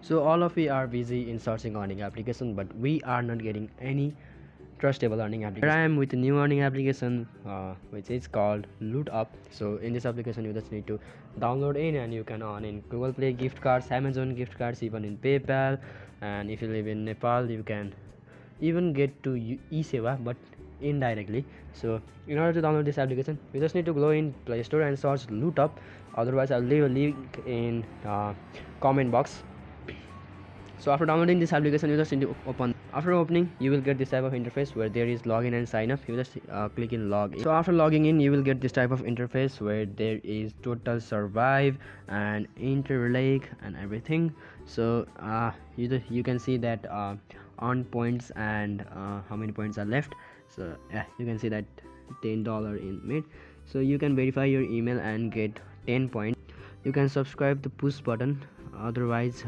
So all of we are busy in searching earning application, but we are not getting any trustable earning application. Here I am with a new earning application which is called Loot Up. So in this application you just need to download in and you can earn in Google Play gift cards, Amazon gift cards, even in PayPal, and if you live in Nepal you can even get to Esewa but indirectly. So in order to download this application you just need to go in Play Store and search Loot Up. Otherwise I'll leave a link in comment box. So after downloading this application you just need to open. After opening you will get this type of interface where there is login and sign up. You just click in login. So after logging in you will get this type of interface where there is total survive and interlake and everything. So you can see that on points and how many points are left. So yeah, you can see that $10 in mid. So you can verify your email and get 10 points. You can subscribe the push button. Otherwise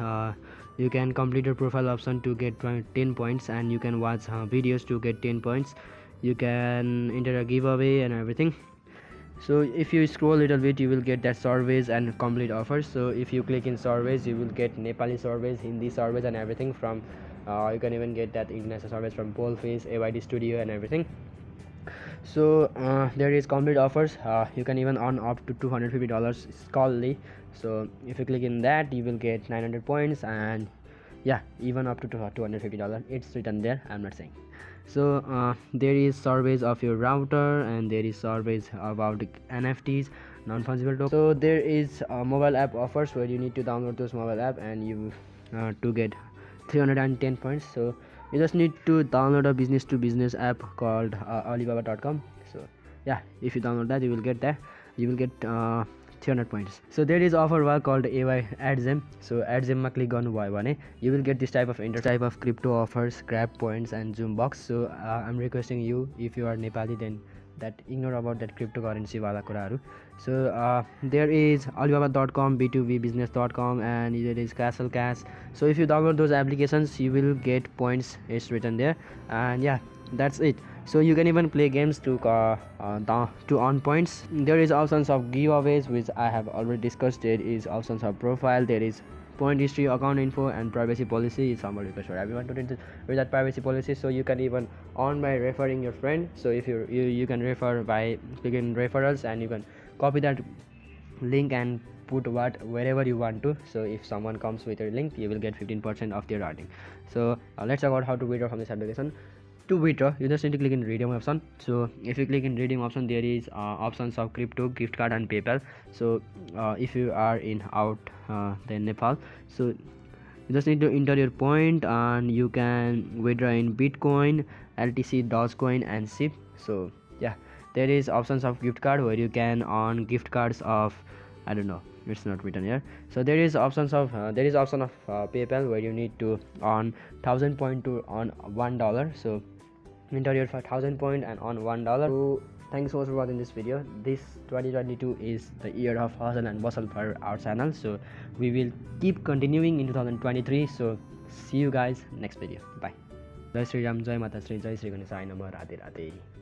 you can complete your profile option to get 10 points, and you can watch videos to get 10 points. You can enter a giveaway and everything. So if you scroll a little bit you will get that surveys and complete offers. So if you click in surveys you will get Nepali surveys, Hindi surveys and everything from you can even get that international surveys from Polfish, AYD Studio and everything. So there is complete offers. You can even earn up to $250 scholarly. So if you click in that you will get 900 points, and yeah, even up to $250. It's written there, I'm not saying. So there is surveys of your router, and there is surveys about NFTs, non-fungible tokens. So there is mobile app offers where you need to download those mobile app and you to get 310 points. So you just need to download a business to business app called alibaba.com. So yeah, if you download that you will get that, you will get 300 points. So there is offer called AY AdZem. So AdZem ma click गर्नु भयो भने you will get this type of crypto offers, grab points and zoom box. So I'm requesting you, if you are Nepali, then that ignore about that cryptocurrency wala kuraharu. So there is alibaba.com, b2bbusiness.com, and there is Castle Cash. So if you download those applications you will get points, it's written there. And yeah, that's it. So you can even play games to earn points. There is options of giveaways which I have already discussed. There is options of profile, there is point history, account info, and privacy policy. It's somewhat request for everyone to read that privacy policy. So you can even earn by referring your friend. So if you can refer by clicking referrals, and you can copy that link and put wherever you want to. So if someone comes with your link you will get 15% of their earning. So let's talk about how to withdraw from this application. To withdraw you just need to click in redeem option. So if you click in redeem option there is options of crypto, gift card and PayPal. So if you are in then Nepal, so you just need to enter your point and you can withdraw in Bitcoin, LTC, Dogecoin and SIP. So yeah, there is options of gift card where you can earn gift cards of, I don't know, it's not written here. So there is options of PayPal where you need to earn 1000 point to earn $1. So enter your 1000 point and earn $1. So thanks so much for watching this video. This 2022 is the year of hustle and bustle for our channel. So we will keep continuing in 2023. So see you guys next video. Bye. Jai Sri Ram, Jai Mata Sri, Jai Sri Ganesha, Namo, Radhe Radhe.